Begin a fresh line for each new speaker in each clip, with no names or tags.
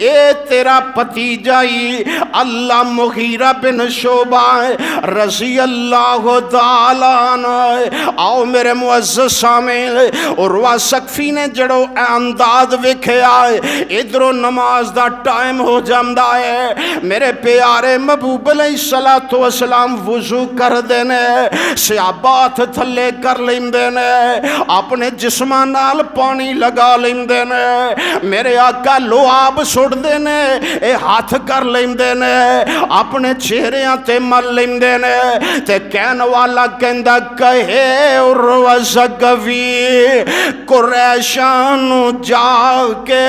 اے تیرا پتیجا ہی اللہ مغیرہ بن شعبہ رضی اللہ تعالیٰ عنہ۔ آؤ میرے معزز سامعین، عروہ ثقفی نے جڑو انداز وکھیا ادھروں نماز دا ٹائم ہو جاندہ ہے، میرے پیارے محبوب علیہ السلام وضو کر دینے، صحابات تھلے کر لیں دینے، اپنے جسمان نال پانی لگا لیں دینے، میرے آقا لعاب سڑ دینے، اے ہاتھ کر لیں دینے، اپنے چہریاں تے مل لیں دینے، تے کہن والا کہندہ کہے عروہ ثقفی قریشانو جا کے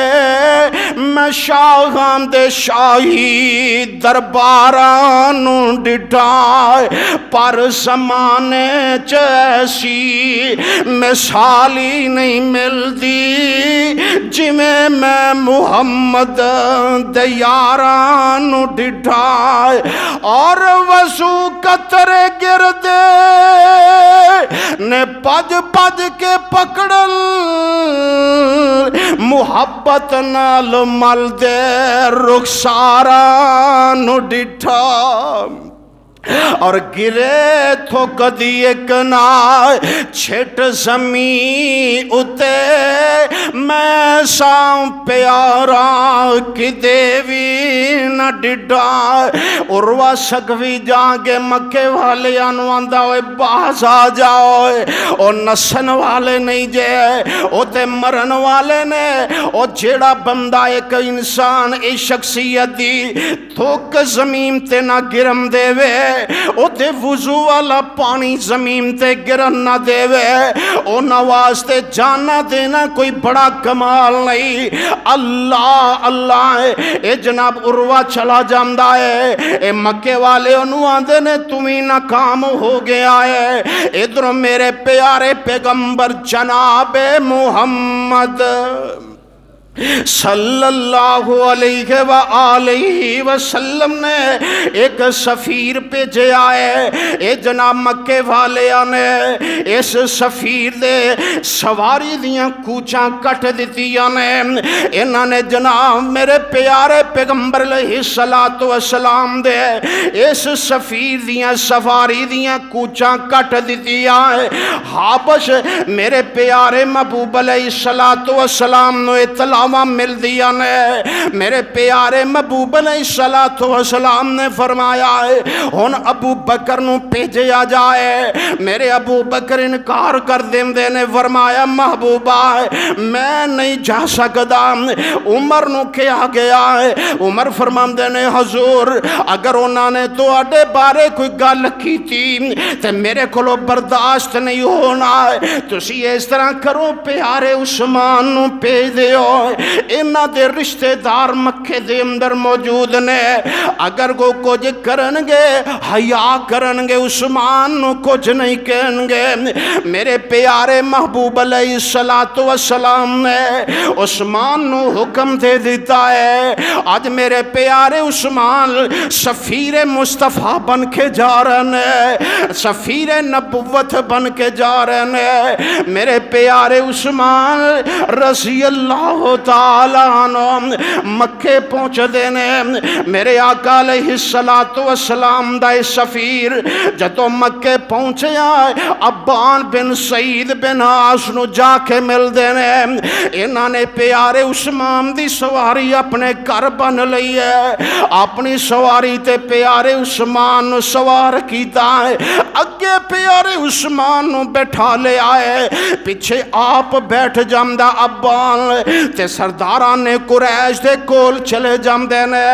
میں شاہاں دے شاہی دربارانو ڈٹھائے، پر زمانے چیسی مثالی نہیں ملدی جی میں محمد دیارانو ڈٹھائے، اور وضو قطرے گردے نے پج پج کے پکڑل، محبت نال مل دے رخساراں ڈٹھا، اور گرے تھو کدی ایک نائے چھٹ زمین اتے، میں ساں پیارا کی دیوی نہ ڈڈا۔ عروہ ثقفی جاگے مکے والے آنواندہ ہوئے باز آ جاؤ، اور نسن والے نہیں جے او تے مرن والے نے، او جیڑا بندہ ایک انسان ای شخصیت دی تھوک زمین تے نہ گرم دے وے، او تے وضو والا پانی زمین تے گرن نہ دے وے، او نواز تے جانا دینا کوئی بڑا کمال نہیں۔ اللہ اللہ اے جناب عروہ چلا جاندہ ہے، اے مکے والے انہوں آندے نے تمہیں ناکام ہو گیا ہے، ادھر میرے پیارے پیغمبر جناب محمد صلی اللہ علیہ وآلہ وسلم نے ایک سفیر پہ جے آئے، اے جناب مکے والے آنے اس سفیر دے سواری دیاں کوچاں کٹ دیتی آنے، انہاں نے جناب میرے پیارے پیغمبر علیہ السلام دے اس سفیر دیاں سواری دیاں کوچاں کٹ دیتی آئے۔ حابش میرے پیارے محبوب علیہ السلام نے اطلاع مل دیا نے، میرے پیارے محبوب علیہ السلام نے فرمایا ہے ہن ابو بکر نو بھیجیا جائے، میرے ابو بکر انکار کر دیندے نے، فرمایا محبوبہ میں نہیں جا سکتا، عمر نو کیا گیا ہے، عمر فرماندے نے حضور اگر انہوں نے تو اڈے بارے کوئی گل کی تھی تے میرے کلو برداشت نہیں ہونا ہے، تسی اس طرح کرو پیارے عثمان نو بھیج دیو، انہاں دے رشتہ دار مکے دے اندر موجود نے، اگر کو کچھ کرنگے حیا کرنگے عثمان نو کچھ نہیں کہنگے۔ میرے پیارے محبوب علیہ السلام نے عثمان نو حکم دے دیتا ہے، آج میرے پیارے عثمان سفیر مصطفیٰ بن کے جا رہے ہیں، سفیر نبوت بن کے جا رہے ہیں، میرے پیارے عثمان رضی اللہ تعالیٰ عنہ مکے پہنچ دینے، میرے آقا علیہ السلام دا سفیر جتو مکے پہنچے آئے ابان بن سعید بن عاص نو جا کے مل دینے، انہاں نے پیارے عثمان دی سواری اپنے گھر بن لئی ہے، اپنی سواری تے پیارے عثمان نو سوار کیتا ہے، اگے پیارے عثمان نو بیٹھا لے آئے، پیچھے آپ بیٹھ جامدہ ابان تے سرداران نے قریش دے کول چلے جامدے نے،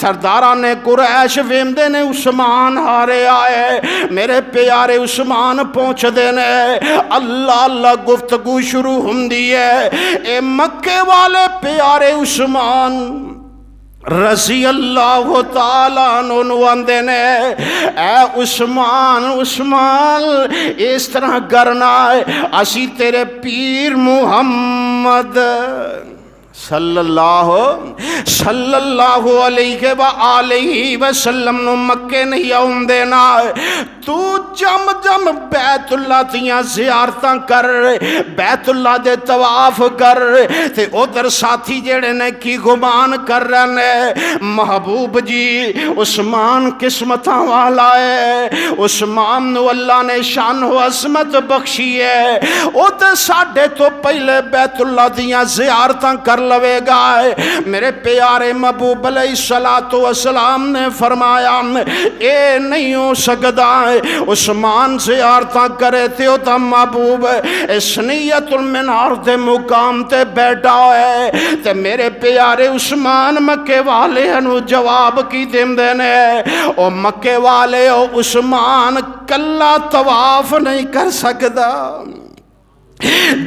سرداران نے قریش ویمدے نے عثمان ہارے آئے، میرے پیارے عثمان پہنچ دینے، اللہ اللہ گفتگو شروع ہوندی ہے، اے مکے والے پیارے عثمان رضی اللہ تعالیٰ عنہ نے، اے عثمان عثمان اس طرح کرنا ہے، اسی تیرے پیر محمد صلی اللہ علیہ وآلہ وسلم نو مکے نہیں آؤں دینا. تو جم جم بیت اللہ دیاں زیارتاں کر، بیت اللہ دے طواف کر، تے ادھر ساتھی جڑے نے کی گمان کر رہے نے محبوب جی عثمان قسمتاں والا ہے، عثمان نو اللہ نے شان و عظمت بخشی ہے، او تے ساڈے تو پہلے بیت اللہ دیاں زیارتاں کر لوے گا. میرے پیارے محبوب علیہ الصلوۃ والسلام نے فرمایا اے نہیں ہو سکتا. عثمان زیارتاں کرے تے او تا محبوب سنیت المنار دے مقام تے بیٹھا ہے، تے میرے پیارے عثمان مکے والے نو جواب کی دیندے نے او مکے والے او عثمان کلا طواف نہیں کر سکدا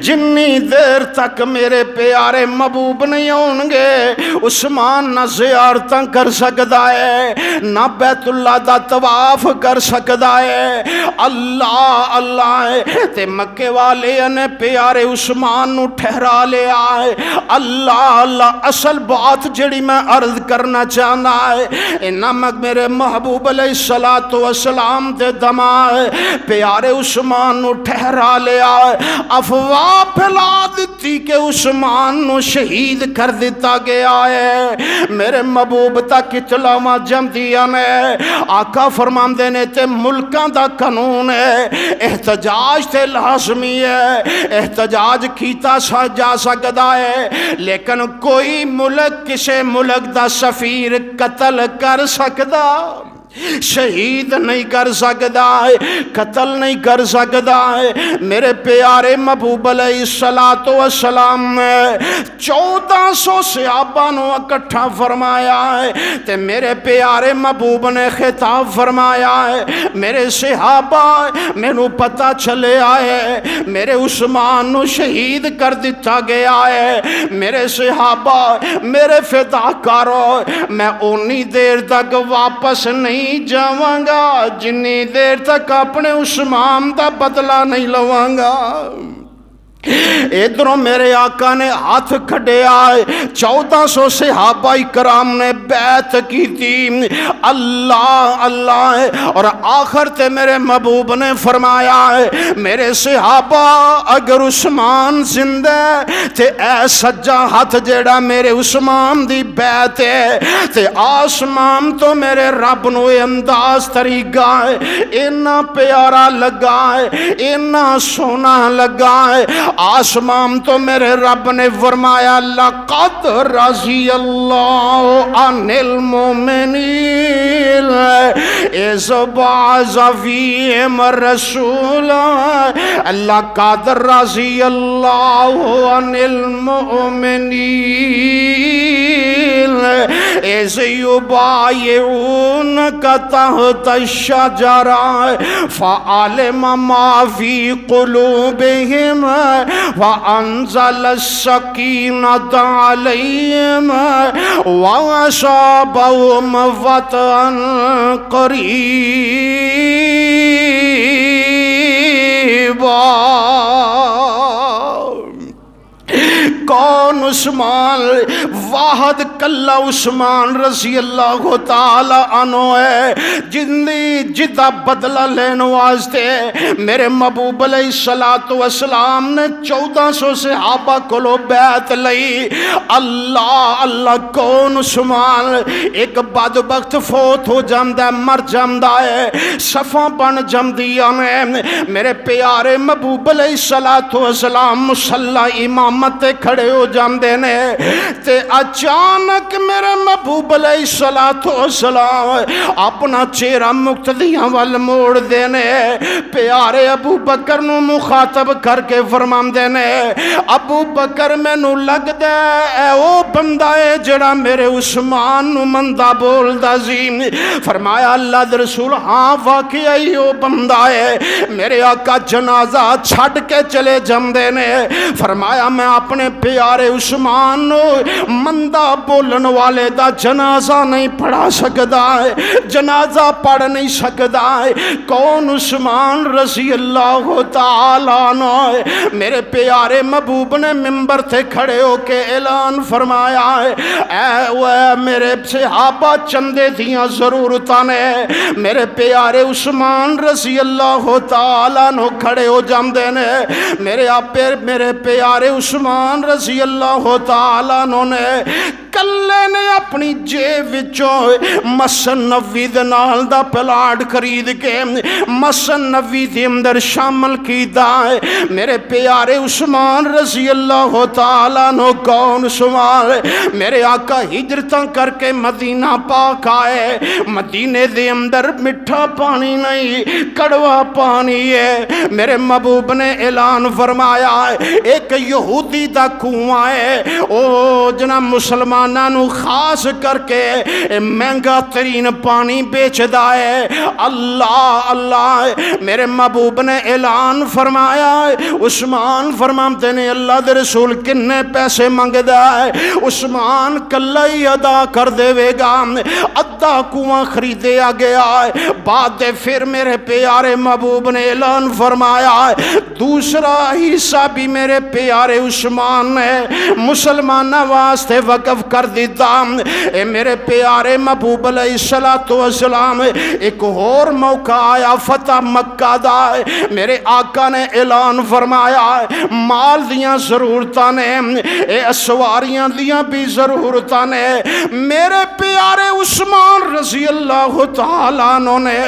جنی دیر تک میرے پیارے محبوب نہیں ہوں گے عثمان نہ زیارتاں کر سکتا ہے، نہ بیت اللہ دا طواف کر سکتا ہے. اللہ اللہ تے مکے والے نے پیارے عثمان نو ٹھہرا لیا ہے. اللہ اللہ اصل بات جڑی میں عرض کرنا چاہنا ہے انہاں میرے محبوب علیہ الصلوۃ والسلام دے دماغ پیارے عثمان نو ٹھہرا لیا ہے. افواہ پھیلا دیتی کہ عثمان نو شہید کر دیتا گیا ہے. میرے محبوب تک اطلاعاں جمدیاں نے آقا فرماندے نے تے ملکاں دا قانون ہے احتجاج تے لازمی ہے، احتجاج کیتا جا سکتا ہے، لیکن کوئی ملک کسے ملک دا سفیر قتل کر سکتا، شہید نہیں کر سکتا ہے، قتل نہیں کر سکتا ہے. میرے پیارے محبوب علیہ الصلوۃ والسلام نے 1400 صحابہ نو اکٹھا فرمایا ہے تے میرے پیارے محبوب نے خطاب فرمایا ہے میرے صحابہ مینوں پتہ چلے آئے میرے عثمان نو شہید کر دیتا گیا ہے. میرے صحابہ میرے فداکارو میں اونی دیر تک واپس نہیں جاواں گا جنی دیر تک اپنے عثمان دا بدلہ نہیں لواں گا. ادھروں میرے آقا نے ہاتھ کھڑے آئے 1400 صحابہ کرام نے بیعت کی تھی. اللہ اللہ اور آخر تے میرے محبوب نے فرمایا ہے میرے صحابہ اگر عثمان زندہ تے اے سجا ہاتھ جیڑا میرے عثمان دی بیعت ہے تے آسمان تو میرے رب نو انداز طریقہ ہے اینا پیارا لگا ہے اینا سونا لگا ہے. آسمان تو میرے رب نے فرمایا لقد رضی اللہ عن المؤمنین اذ بعث فیہم رسولا. لقد رضی اللہ عن المؤمنین اذ یبایعونک تحت الشجرہ فعلم ما فی قلوبہم وَأَنزَلَ السَّكِينَةَ عَلَيْهِمْ وَأَصَابَهُمْ فَتْحًا قَرِيبًا. کون عثمان؟ واحد کلا عثمان رضی اللہ تعالی عنہ ہے جدا بدلہ لین واسطے میرے محبوب علیہ الصلوۃ والسلام نے 1400 صحابہ کولو بیعت لئی. اللہ اللہ کون عثمان؟ ایک بدبخت فوت ہو جاندا مر جاندا ہے صفاں بن جاندیاں نے. میرے پیارے محبوب علیہ الصلوۃ والسلام مصلی امامت کھڑے ہو جاندے نے تے اچانک میرے محبوب علیہ الصلوۃ والسلام اپنا چہرہ مقتدیاں وال موڑ دینے پیارے ابو بکر نو مخاطب کر کے فرماندے نے ابو بکر مینوں لگدا اے او بندہ ہے جڑا میرے عثمان نو مندا بولدا سی. فرمایا اللہ دے رسول ہاں واقعی او بندہ ہے. میرے آقا جنازہ چھڈ کے چلے جاندے نے. فرمایا میں اپنے پیارے عثمان نو مندہ بولن والے دا جنازہ نہیں پڑھا سکتا ہے، جنازہ پڑھ نہیں سکتا ہے۔ کون؟ عثمان رضی اللہ تعالیٰ عنہ۔ میرے پیارے محبوب نے ممبر تھے کھڑے ہو کے اعلان فرمایا ہے، اے میرے صحابہ چندے دیاں ضرورتاں نے، میرے پیارے عثمان رضی اللہ تعالیٰ عنہ کھڑے ہو جاندے نے۔ میرے پیارے عثمان رضی اللہ تعالیٰ عنہ نے کلے نے اپنی جیب وچوں مسجد نبوی دے نال دا پلاٹ خرید کے مسجد نبوی دے اندر شامل کیتا ہے۔ میرے پیارے عثمان رضی اللہ تعالیٰ عنہ کون سوال؟ میرے آقا ہجرتاں کر کے مدینہ پاک آئے، مدینے دے اندر میٹھا پانی نہیں کڑوا پانی ہے۔ میرے محبوب نے اعلان فرمایا ہے، ایک یہودی دا کنواں ہے، او جناب مسلماناں نو خاص کر کے مہنگا ترین پانی بیچدا ہے۔ اللہ اللہ، میرے محبوب نے اعلان فرمایا ہے۔ عثمان فرماتے نے اللہ دے رسول کنے پیسے منگدا ہے؟ عثمان کلا ہی ادا کر دے گا، ادھا کنواں خریدیا گیا ہے۔ بعد پھر میرے پیارے محبوب نے اعلان فرمایا ہے دوسرا حصہ بھی میرے پیارے عثمان نے مسلمانہ واسطے وقف کر دیتا۔ اے میرے پیارے محبوب علیہ السلام، ایک اور موقع آیا فتح مکہ دا، میرے آقا نے اعلان فرمایا مال دیاں ضرورتاں نے، اے اسواریاں دیاں بھی ضرورتاں نے۔ میرے پیارے عثمان رضی اللہ تعالیٰ عنہ نے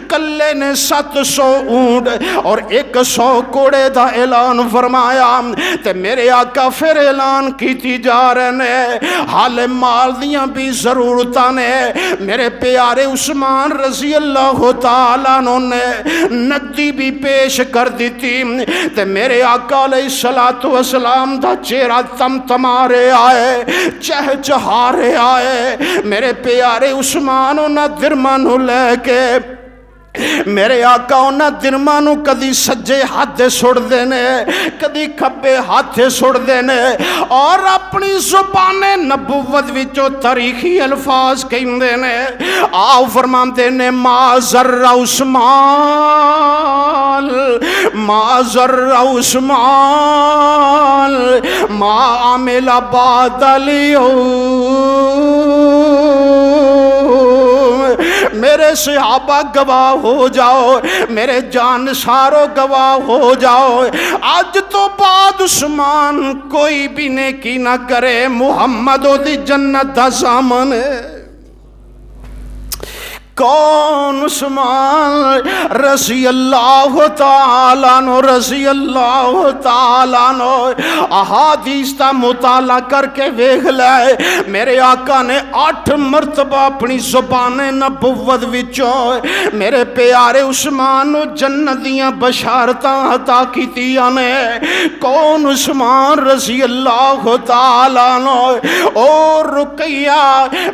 کلے نے 700 اونٹ اور 100 کوڑے دا اعلان فرمایا۔ تے میرے آقا پھر اعلان کیتی جا رہے نے حال مال دیاں بھی ضرورتاں نے۔ میرے پیارے عثمان رضی اللہ تعالیٰ عنہ نے نقدی بھی پیش کر دیتی۔ تے میرے آقا علیہ السلام دا چہرہ تمتمارے آئے، چہچہارے آئے۔ میرے پیارے عثمان انہاں درمانو لے کے میرے آقا انہاں درمانو کدی سجے ہاتھ سڑ دینے کدی کھبے ہاتھ سڑ دینے، اور اپنی زبان نبوت وچوں تاریخی الفاظ کہندے نے۔ آؤ فرماندے نے ما ذر عثمان، ما ذر عثمان ما عمل بعد اليوم۔ میرے صحابہ گواہ ہو جاؤ، میرے جانسارو گواہ ہو جاؤ، آج تو بعد عثمان کوئی بھی نیکی نہ کرے، محمد دی جنت دا سامان ہے۔ کون؟ عثمان رضی اللہ تعالیٰ عنہ، رضی اللہ تعالیٰ عنہ۔ احادیث کا مطالعہ کر کے ویکھ لے، میرے آقا نے 8 مرتبہ اپنی زبان نبوت وچوں میرے پیارے عثمان نو جنت دیاں بشارتاں عطا کیتیاں نے۔ کون؟ عثمان رضی اللہ تعالیٰ عنہ۔ اور رقیہ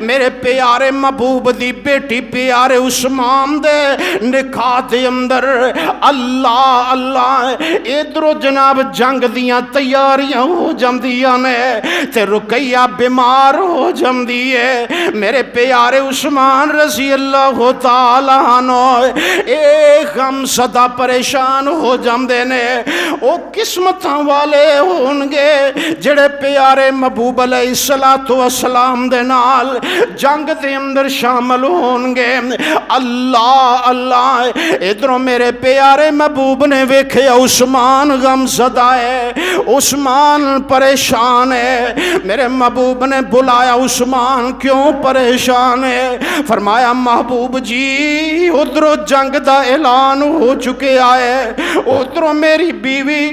میرے پیارے محبوب دی بیٹی پیارے عثمان دے نکاح دے اندر اللہ اللہ ادھروں جناب جنگ دیاں تیاریاں ہو جاندیاں نے تے رقیہ بیمار ہو جاندی ہے۔ میرے پیارے عثمان رضی اللہ تعالیٰ عنہ ایک غم صدا پریشان ہو جاندے نے۔ او قسمتاں والے ہونگے جڑے پیارے محبوب علیہ السلام دے نال جنگ دے اندر شامل ہونگے۔ اللہ اللہ ادھروں میرے پیارے محبوب نے ویکھے عثمان غم زدہ ہے، عثمان پریشان ہے۔ میرے محبوب نے بلایا عثمان کیوں پریشان ہے؟ فرمایا محبوب جی ادھروں جنگ دا اعلان ہو چکے آئے، ادھروں میری بیوی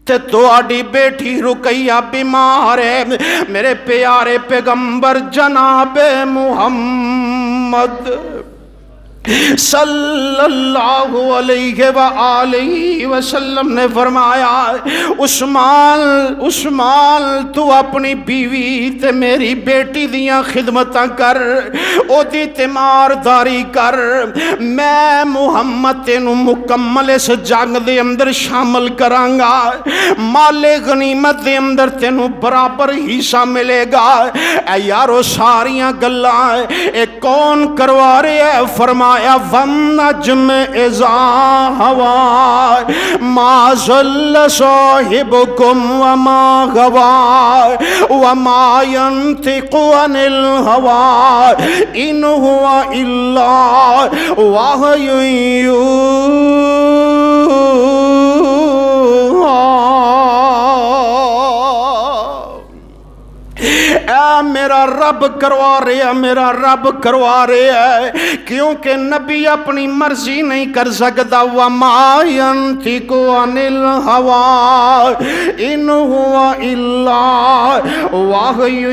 تے تواڈی بیٹی رقیہ بیمار ہے۔ میرے پیارے پیغمبر جناب محمد صلی اللہ علیہ وآلہ وسلم نے فرمایا عثمان تو اپنی بیوی تے میری بیٹی دیاں خدمتاں کر او دی تیمارداری کر میں محمد تینوں مکمل اس جنگ دے اندر شامل کرانگا مال غنیمت دے اندر تینوں برابر حصہ ملے گا اے یارو ساریاں گلاں اے کون کروا رہے ہے فرمایا وَالنَّجْمِ إِذَا هَوَىٰ مَا ضَلَّ صَاحِبُكُمْ وَمَا غَوَىٰ وَمَا يَنطِقُ عَنِ الْهَوَىٰ إِنْ هُوَ إِلَّا وَحْيٌ اے میرا رب کروا رہے ہے کیونکہ نبی اپنی مرضی نہیں کر سکتا وَمَا يَنطِقُ عَنِ الْهَوَىٰ إِنْ هُوَ إِلَّا وَحْيٌ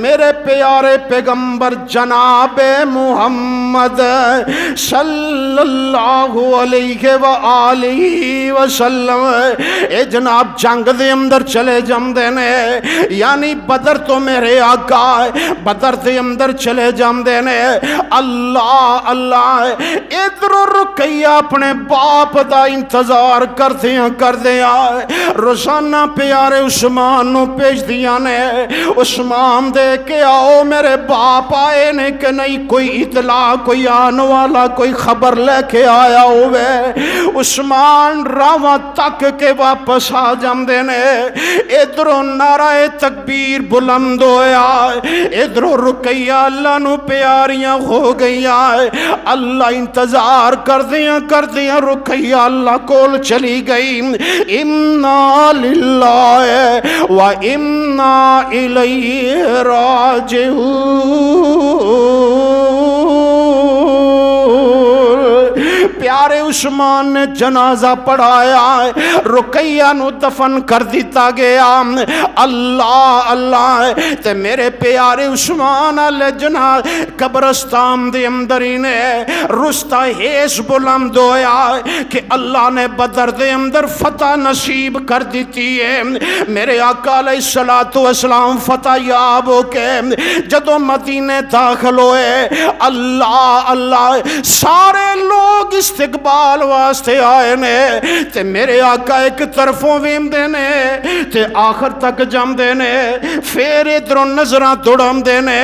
میرے پیارے پیغمبر جناب محمد صلی اللہ علیہ وآلہ وسلم اے جناب جنگ دے اندر چلے جاندے نے یعنی بدر تو میرے آقا بدر دے اندر چلے جاندے نے اللہ ادھر رکیہ اپنے باپ دا انتظار کردیاں روزانہ پیارے عثمان نو پیش دیا نے عثمان دے کہ آؤ میرے باپ آئے نے کہ نہیں کوئی اطلاع کوئی آنے والا کوئی خبر لے کے آیا ہوئے عثمان راوہ تک کے واپس آ جاندے نے ادھروں نعرہ تکبیر بلند ہویا ادھروں رکیہ اللہ نو پیاریاں ہو گیا اللہ انتظار کردیاں رکیہ اللہ کول چلی گئی اِنَّا لِلَّهِ وَإِنَّا إِلَيْهِ پیارے عثمان نے جنازہ پڑھایا رقیہ نو دفن کر دیتا گیا اللہ تے میرے پیارے عثمان علیہ جناز قبرستان دے اندر ہی نے رستہ حیث بلند ہویا کہ اللہ نے بدر دے اندر فتح نصیب کر دیتی ہے میرے آقا علیہ السلام فتح یاب ہو کے جدو مدینے داخل ہوئے اللہ سارے لوگ استقبال واسطے آئے نے تے میرے آقا ایک طرفوں ویم دینے تے آخر تک جم دینے پھر ادھروں نظرہ دوڑم دینے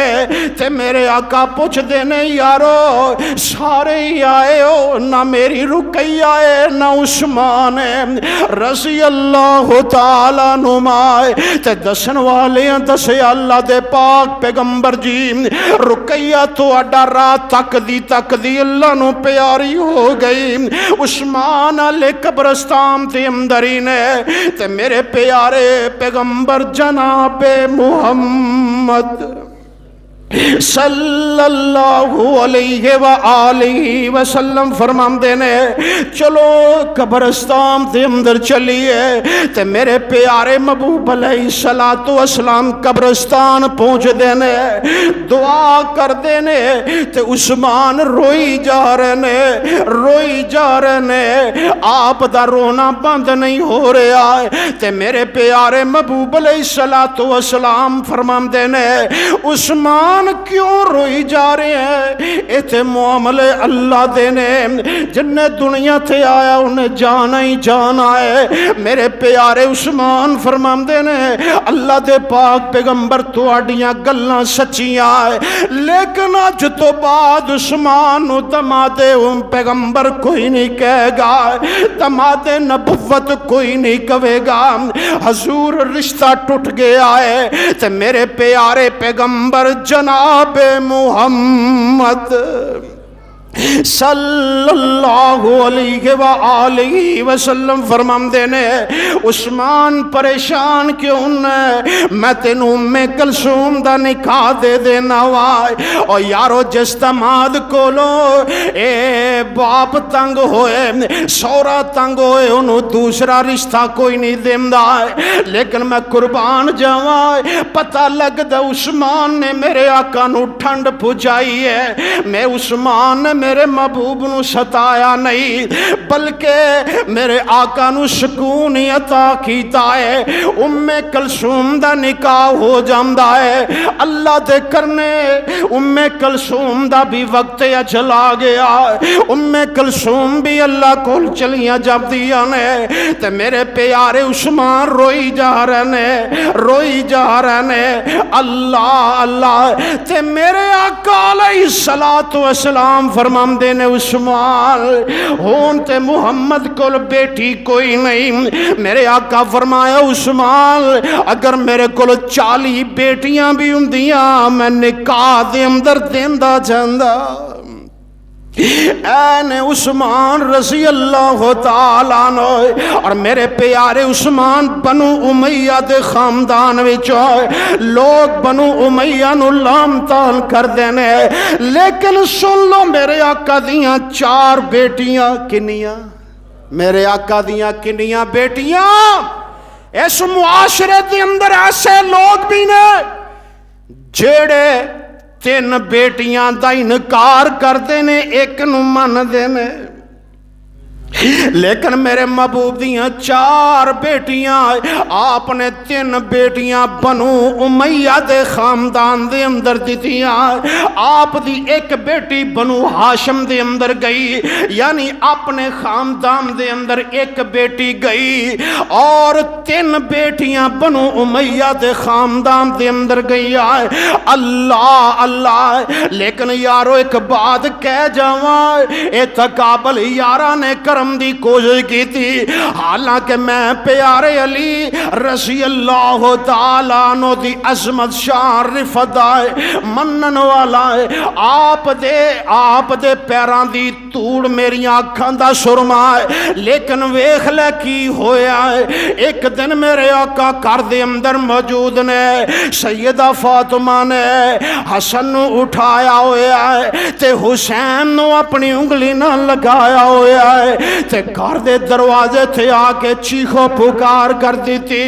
تے میرے آقا پوچھ دینے یارو سارے ہی آئے ہو نہ میری رکیہ آئے نہ عثمان رضی اللہ تعالیٰ نمائے تے دسن والے دسے اللہ دے پاک پیغمبر جی رکیہ تو اڈا رات تک دی اللہ نو پیاری ہو گئی عثمان علیہ قبرستان تے اندری نے تے میرے پیارے پیغمبر جناب محمد صلی اللہ علیہ وآلہ وسلم فرمان دینے چلو قبرستان دے اندر چلیے تے میرے پیارے محبوب علیہ السلام قبرستان پہنچ دینے دعا کر دینے تے عثمان روئی جا رہے نے آپ دا رونا بند نہیں ہو رہا ہے تے میرے پیارے محبوب علیہ السلام فرمان دینے عثمان کیوں روئی جا رہے ہیں ایتھے معاملے اللہ دینے جنہیں دنیا تھے آیا انہیں جانا ہی جانا ہے میرے پیارے عثمان فرمان دینے اللہ دے پاک پیغمبر تو آڑیاں گلنا سچیاں ہے لیکن آج تو بعد عثمان دمادے پیغمبر کوئی نہیں کہے گا دمادے نبوت کوئی نہیں کہے گا حضور رشتہ ٹوٹ گیا ہے تے میرے پیارے پیغمبر جناب محمد صلی اللہ علیہ وآلہ وسلم فرماندے نے عثمان پریشان کیوں نے میں تینوں ام کلثوم دا نکاح دے دینا وائے اور یارو جس داماد کولو اے باپ تنگ ہوئے سورا تنگ ہوئے انہوں دوسرا رشتہ کوئی نہیں دیندہ ہے لیکن میں قربان جاوائے پتہ لگ دا عثمان نے میرے آقا نو ٹھنڈ پھجائی ہے میں عثمان نے میرے محبوب نو ستایا نہیں بلکہ میرے آقا نو سکون عطا کیتا ہے ام کلثوم دا نکاح ہو جاندہ ہے اللہ دے کرنے ام کلثوم دا بھی وقت چلا گیا ام کلثوم بھی اللہ کو چلیاں جب دیا نے تے میرے پیارے عثمان روئی جا رہے نے اللہ اللہ تے میرے آقا علیہ السلام فرمان دینے عثمان ہون تے محمد کول بیٹی کوئی نہیں میرے آقا فرمایا عثمان اگر میرے کول 40 بیٹیاں بھی ہوندیاں میں نکاح دے اندر دیندہ جاندہ این عثمان رضی اللہ تعالیٰ عنہ اور میرے پیارے عثمان بنو امیہ دے خاندان وچوں لوگ بنو امیہ نو لام تال کر دینے لیکن سن لو میرے آقا دیاں 4 بیٹیاں کنیاں میرے آقا دیاں کنیاں بیٹیاں اس معاشرے دے اندر ایسے لوگ بھی نے جیڑے 3 بیٹیاں دا انکار کر دینے ایک نو من دینے لیکن میرے محبوب دیاں 4 بیٹیاں آپ نے 3 بیٹیاں بنو امیہ دے خاندان دے اندر دیتیاں آپ دی ایک بیٹی بنو ہاشم دے اندر گئی یعنی اپنے خاندان دے اندر ایک بیٹی گئی اور 3 بیٹیاں بنو امیہ دے خاندان دے اندر گئی اللہ اللہ لیکن یارو ایک بات کہہ جاواں اے تقابل یارہ نے کرم دی کوشش کی تھی حالانکہ میں پیارے علی رضی اللہ تعالیٰ عنہ دی عظمت شان رفت آئے منن والا ہے آپ دے پیران دی توڑ میری آنکھاں دا سرما ہے لیکن ویکھ لے کی ہویا ہے ایک دن میرے آقا کر دے اندر موجود نے سیدہ فاطمہ نے حسن نو اٹھایا ہویا ہے تے حسین نو اپنی انگلی نہ لگایا ہویا ہے تے گھر دے دروازے تھے آکے چیخو پکار کر دی تھی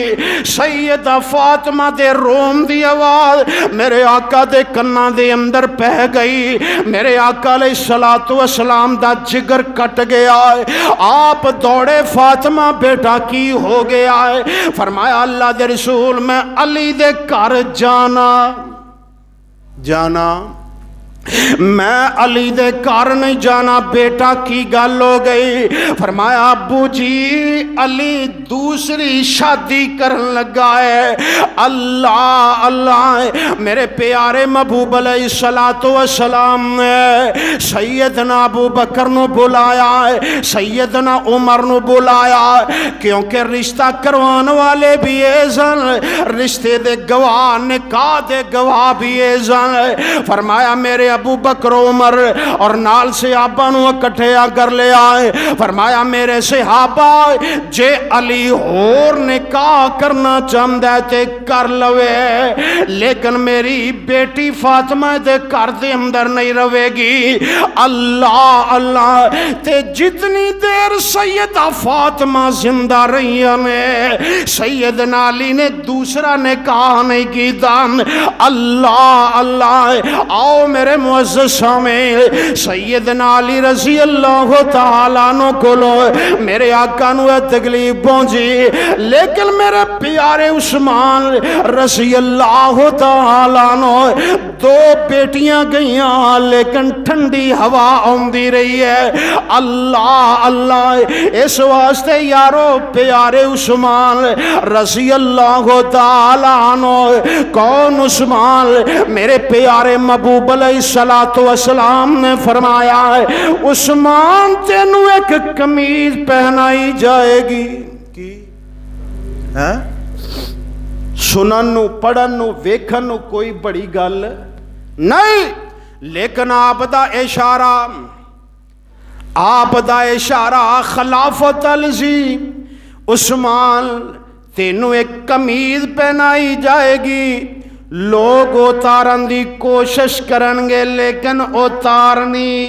سیدہ فاطمہ دے روم دی آواز میرے آقا دے کنہ دے اندر پہ گئی میرے آقا علیہ السلام دا جگر کٹ گیا ہے آپ دوڑے فاطمہ بیٹا کی ہو گیا ہے فرمایا اللہ دے رسول میں علی دے کر جانا میں علی دے کار نہیں جانا بیٹا کی گل ہو گئی فرمایا ابو جی علی دوسری شادی کرن لگا ہے اللہ اللہ میرے پیارے محبوب علیہ السلام نے سیدنا ابو بکر نو بلایا ہے سیدنا عمر نو بلایا ہے کیونکہ رشتہ کروان والے بھی ایزن رشتے دے گواہ نکاح دے گواہ بھی ایزن فرمایا میرے ابو بکر عمر اور نال صحابہ نو اکٹھیا کر لے آئے فرمایا میرے صحابہ جے علی اور نکاح کرنا چاہتا ہے تے کر لوے لیکن میری بیٹی فاطمہ دے کر دے اندر نہیں روے گی اللہ اللہ تے جتنی دیر سیدہ فاطمہ زندہ رہی نے سیدنا علی نے دوسرا نکاح نہیں کی دان اللہ اللہ آؤ میرے معزز سامنے سیدنا علی رضی اللہ تعالیٰ عنہ کولو میرے آقا نو تکلیف پہنچی لیکن میرے پیارے عثمان رضی اللہ تعالیٰ عنہ 2 بیٹیاں گئیاں لیکن ٹھنڈی ہوا آندی رہی ہے اللہ اللہ اس واسطے یارو پیارے عثمان رضی اللہ تعالیٰ عنہ کون عثمان میرے پیارے محبوب علیہ السلام نے فرمایا ہے عثمان تینو ایک قمیض پہنائی جائے گی کی سنن نو پڑھن نو ویکھن نو کوئی بڑی گل نہیں لیکن آپ دا اشارہ آپ دا اشارہ خلافت علی عثمان تینوں ایک قمیض پہنائی جائے گی، لوگ اتارن دی کوشش کرن گے لیکن اتارنی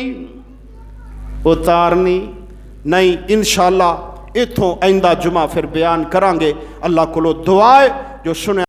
نہیں۔ انشاءاللہ اتھوں آئندہ جمعہ پھر بیان کرانگے۔ اللہ کو دعا ہے جو سنے